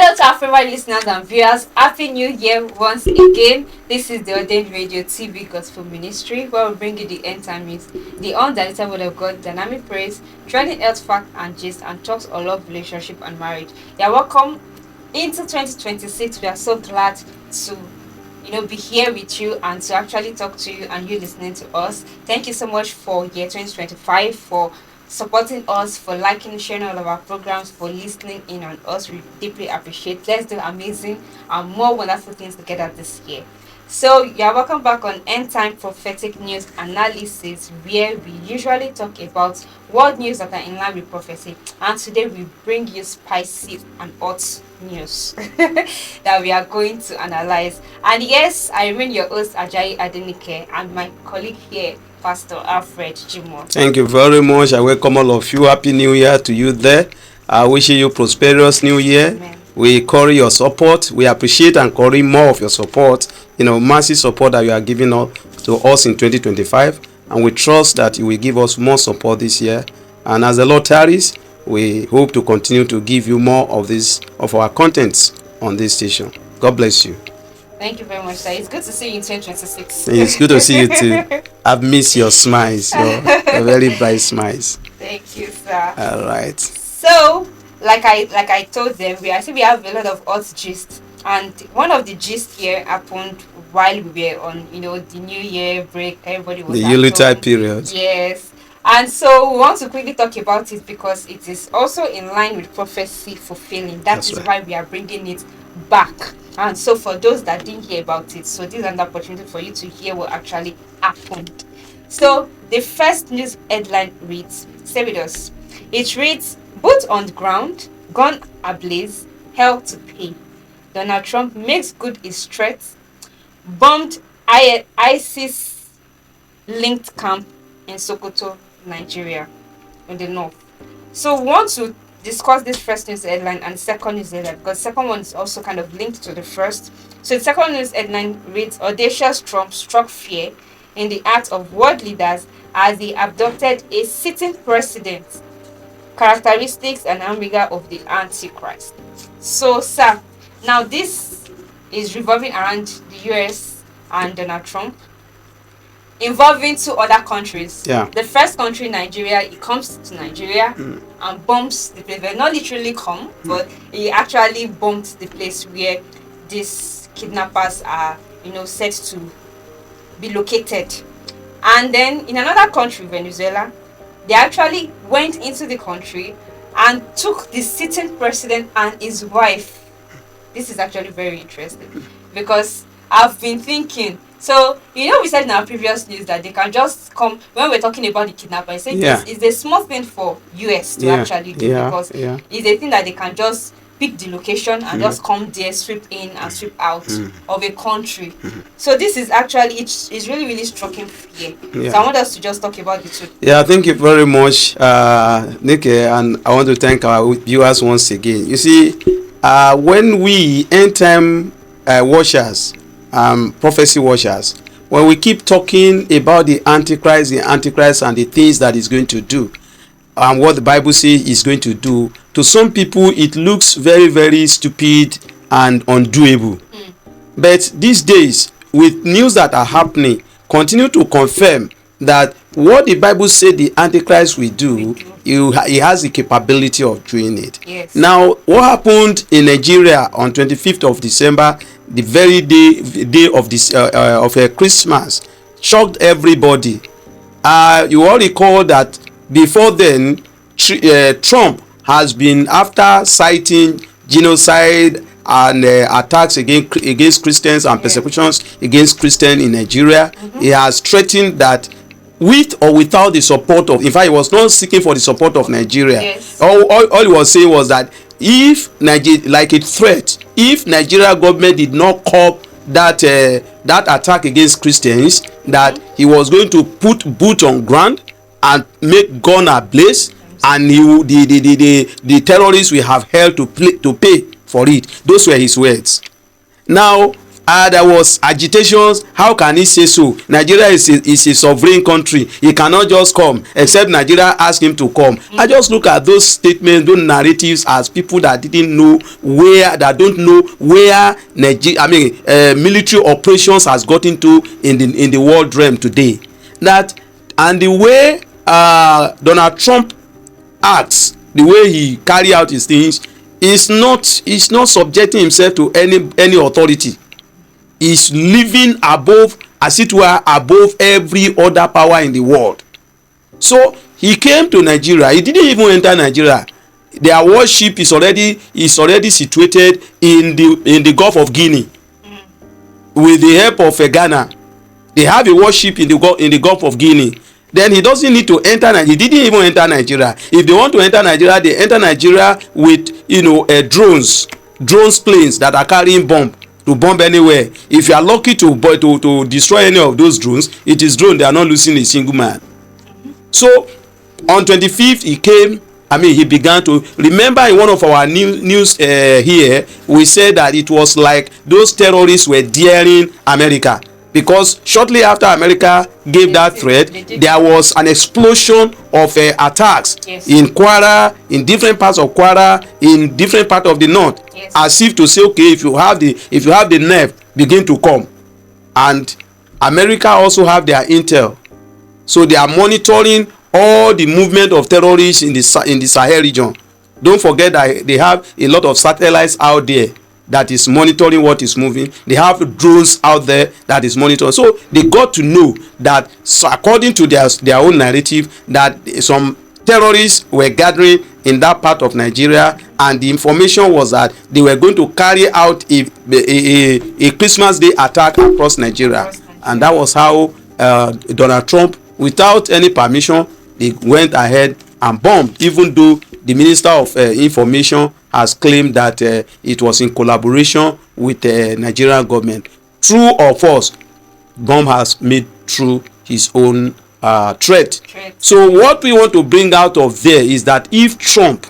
Hello to our favorite listeners and viewers. Happy New Year once again. This is the Ordained Radio TV Gospel Ministry, where we bring you the end time news, the undiluted word of God, dynamic praise, trending health fact and gist, and talks on love, relationship, and marriage. You are welcome into 2026. We are so glad to be here with you and to actually talk to you and you listening to us. Thank you so much for year 2025 for supporting us, for liking, sharing all of our programs, for listening in on us. We deeply appreciate. Let's do amazing and more wonderful things together this year. So you're welcome back on End Time Prophetic News Analysis, where we usually talk about world news that are in line with prophecy. And today we bring you spicy and hot news that we are going to analyze. And yes, I remain your host Adenike, and my colleague here, Pastor Alfred Jimo. Thank you very much. I welcome all of you. Happy New Year to you there. I wish you prosperous New Year. Amen. We call your support. We appreciate and call more of your support. Massive support that you are giving to us in 2025. And we trust that you will give us more support this year. And as the Lord tarries, we hope to continue to give you more of our contents on this station. God bless you. Thank you very much, sir. It's good to see you in 2026. It's good to see you too. I've missed your smiles, your very bright smiles. Thank you, sir. All right. So, like I told them, we have a lot of hot gist, and one of the gist here happened while we were on, the New Year break. Everybody was the at Yuletide home. period. Yes. And so we want to quickly talk about it because it is also in line with prophecy fulfilling. That's right. Why we are bringing it back. And so for those that didn't hear about it, so this is an opportunity for you to hear what actually happened. So the first news headline reads, stay with us. It reads, boot on the ground, gun ablaze, hell to pay. Donald Trump makes good his threats, bombed ISIS-linked camp in Sokoto, Nigeria, in the north. So we want to discuss this first news headline and the second news headline because the second one is also kind of linked to the first. So the second news headline reads, Audacious Trump struck fear in the hearts of world leaders as he abducted a sitting president. Characteristics and hamburger of the Antichrist. So, sir, now this is revolving around the US and Donald Trump, involving two other countries. Yeah. The first country, Nigeria, he comes to Nigeria and bombs the place. Well, not literally come, but he actually bombed the place where these kidnappers are, set to be located. And then in another country, Venezuela, they actually went into the country and took the sitting president and his wife. This is actually very interesting because I've been thinking. So, we said in our previous news that they can just come, when we're talking about the kidnappers, say it's a small thing for US to actually do because it's a thing that they can just pick the location and just come there, sweep in and sweep out of a country. So this is actually, it's really, really striking fear. So I want us to just talk about the two. Yeah, thank you very much, Nick, and I want to thank our viewers once again. You see, when we end time watchers, prophecy watchers, when we keep talking about the Antichrist and the things that he's going to do, and what the Bible says is going to do, to some people it looks very, very stupid and undoable. But these days, with news that are happening, continue to confirm that what the Bible said the Antichrist will do, he has the capability of doing it. Yes. Now, what happened in Nigeria on 25th of December, the very day of this of Christmas, shocked everybody. You all recall that before then, Trump has been, after citing genocide and attacks against Christians and persecutions against Christians in Nigeria, he has threatened that with or without the support of, in fact, he was not seeking for the support of Nigeria. Yes. All he was saying was that if Nigeria, like a threat, if Nigeria government did not curb that attack against Christians, that he was going to put boot on ground and make gun ablaze, and the terrorists will have hell to pay for it. Those were his words. Now, There was agitations. How can he say so? Nigeria is a sovereign country. He cannot just come except Nigeria ask him to come. I just look at those statements, those narratives as people that didn't know where, that don't know where military operations has gotten to in the world realm today. That, and the way Donald Trump acts, the way he carry out his things, is not subjecting himself to any authority. Is living above, as it were, above every other power in the world. So he came to Nigeria. He didn't even enter Nigeria. Their warship is already situated in the Gulf of Guinea with the help of Ghana. They have a warship in the Gulf of Guinea. Then he doesn't need to enter Nigeria. He didn't even enter Nigeria. If they want to enter Nigeria, they enter Nigeria with drones planes that are carrying bomb to bomb anywhere. If you are lucky to destroy any of those drones, it is drone. They are not losing a single man. So on 25th he came. He began to remember in one of our news here. We said that it was like those terrorists were daring America, because shortly after America gave that threat, there was an explosion of attacks in Kwara, in different parts of Kwara, in different parts of the north, as if to say, okay, if you have the nerve, begin to come. And America also have their intel, so they are monitoring all the movement of terrorists in the Sahel region. Don't forget that they have a lot of satellites out there that is monitoring what is moving. They have drones out there that is monitoring. So they got to know that, so according to their own narrative, that some terrorists were gathering in that part of Nigeria, and the information was that they were going to carry out a Christmas Day attack across Nigeria. And that was how Donald Trump, without any permission, they went ahead and bombed, even though the Minister of Information has claimed that it was in collaboration with the Nigerian government. True or false, bomb has made through his own threat. So what we want to bring out of there is that if Trump,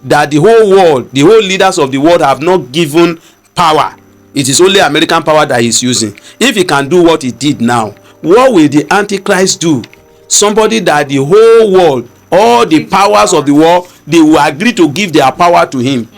that the whole world, the whole leaders of the world have not given power, it is only American power that he's using. If he can do what he did now, what will the Antichrist do? Somebody that the whole world, all the powers of the world, they will agree to give their power to him.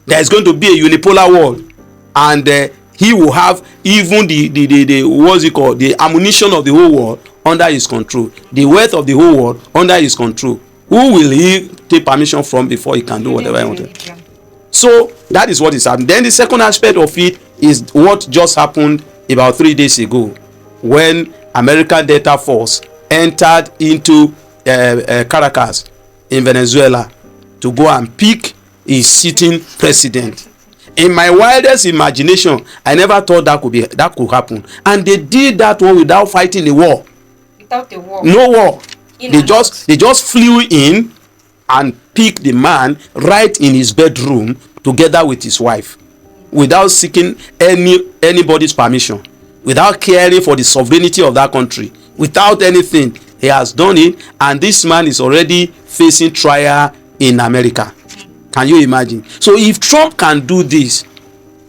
There is going to be a unipolar world, and he will have even the what's it called, the ammunition of the whole world under his control, the wealth of the whole world under his control. Who will he take permission from before he can do whatever he wants? So that is what is happening. Then the second aspect of it is what just happened about 3 days ago, when American Delta Force entered into Caracas in Venezuela to go and pick a sitting president. In my wildest imagination, I never thought that could happen, and they did that one without fighting a war. Without a war. No war. They just flew in and picked the man right in his bedroom together with his wife, without seeking anybody's permission, without caring for the sovereignty of that country, without anything. He has done it, and this man is already facing trial in America. Can you imagine? So if Trump can do this,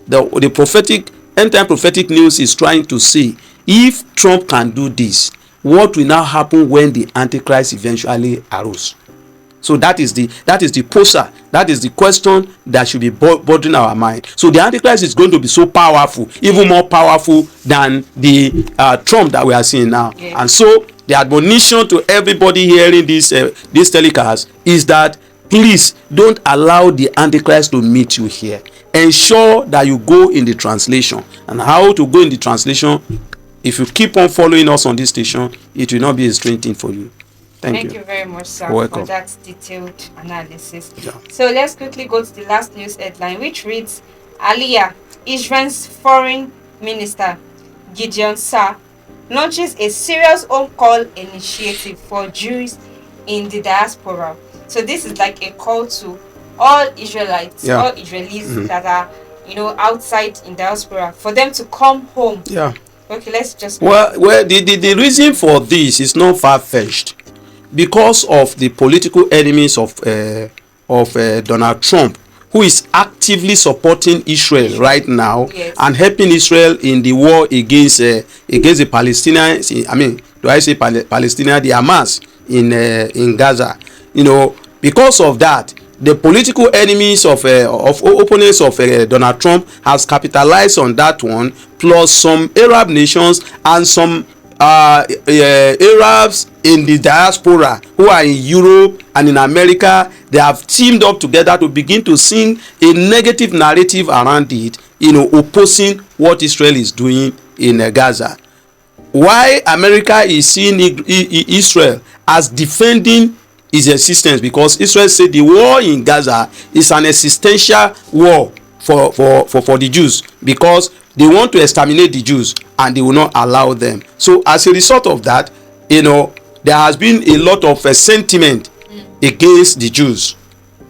the prophetic end-time prophetic news is trying to say, if Trump can do this, what will now happen when the Antichrist eventually arose? So that is the poster, that is the question that should be bothering our mind. So the Antichrist is going to be so powerful, even more powerful than the Trump that we are seeing now. Yeah. And so the admonition to everybody hearing this telecast is that, please don't allow the Antichrist to meet you here. Ensure that you go in the translation. And how to go in the translation, if you keep on following us on this station, it will not be a strange thing for you. Thank you very much, sir, for that detailed analysis. Yeah. So let's quickly go to the last news headline, which reads, Aliyah, Israel's foreign minister, Gideon Sa'ar, launches a serious home call initiative for Jews in the diaspora. So this is like a call to all Israelites, all Israelis that are, outside in diaspora, for them to come home. Yeah. Okay, let's just... Well, the reason for this is not far-fetched. Because of the political enemies of Donald Trump, who is actively supporting Israel right now Yes. and helping Israel in the war against the Palestinians. I mean, do I say Palestinian? The Hamas in Gaza. You know, because of that, the political enemies of opponents of Donald Trump has capitalized on that one, plus some Arab nations and some Arabs in the diaspora who are in Europe and in America. They have teamed up together to begin to sing a negative narrative around it, you know, opposing what Israel is doing in Gaza. Why America is seeing Israel as defending its existence? Because Israel said the war in Gaza is an existential war for the Jews, because they want to exterminate the Jews and they will not allow them. So as a result of that, you know, there has been a lot of sentiment against the Jews.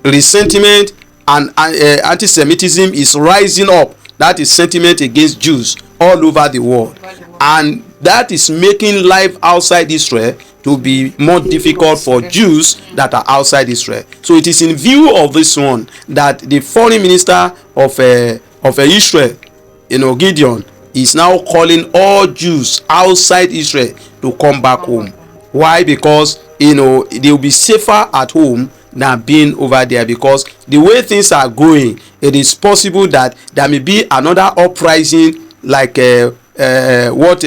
Resentment and anti-Semitism is rising up. That is sentiment against Jews all over the world, and that is making life outside Israel to be more difficult for Jews that are outside Israel. So it is in view of this one that the foreign minister of Israel, you know, Gideon, is now calling all Jews outside Israel to come back home. Why? Because, you know, they will be safer at home than being over there, because the way things are going, it is possible that there may be another uprising like what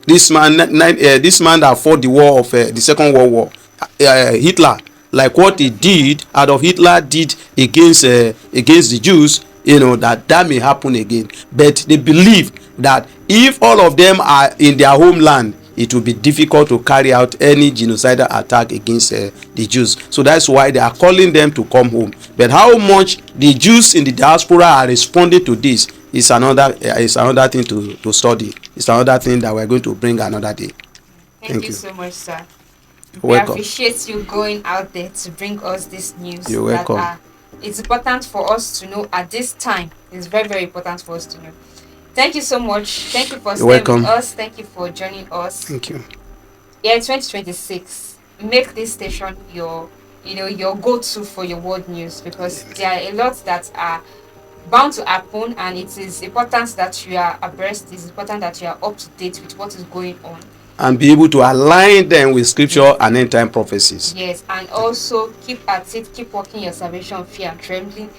this man that fought the war of the Second World War, Hitler, like what he did, Adolf Hitler did against the Jews, you know, that may happen again. But they believe that if all of them are in their homeland, it will be difficult to carry out any genocidal attack against the Jews. So that's why they are calling them to come home. But how much the Jews in the diaspora are responding to this is another thing to study. It's another thing that we're going to bring another day. Thank you so much, sir. You're We welcome. appreciate you going out there to bring us this news. You're welcome. It's important for us to know at this time. It's very, very important for us to know. Thank you so much. Thank you for staying with us. Thank you for joining us. Thank you. Yeah, 2026. Make this station your go-to for your world news, because there are a lot that are bound to happen, and it is important that you are abreast. It's important that you are up to date with what is going on, and be able to align them with scripture and end time prophecies. Yes, and also keep at it, keep working your salvation, fear and trembling.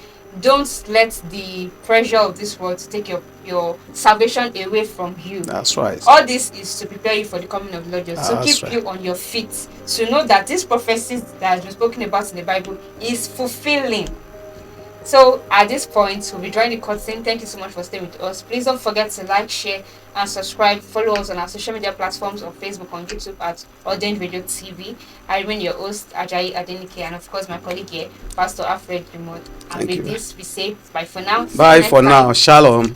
Don't let the pressure of this world take your salvation away from you. That's right. All this is to prepare you for the coming of the Lord Jesus. So keep right. you on your feet to know that these prophecies that has been spoken about in the Bible is fulfilling. So at this point, we'll be drawing the curtain. Thank you so much for staying with us. Please don't forget to like, share, and subscribe. Follow us on our social media platforms, on Facebook, on YouTube at Ordained Radio TV. I remain your host, Ajayi Adenike, and of course my colleague here, Pastor Alfred Remote. And with this, we say bye for now. Bye for now. Shalom.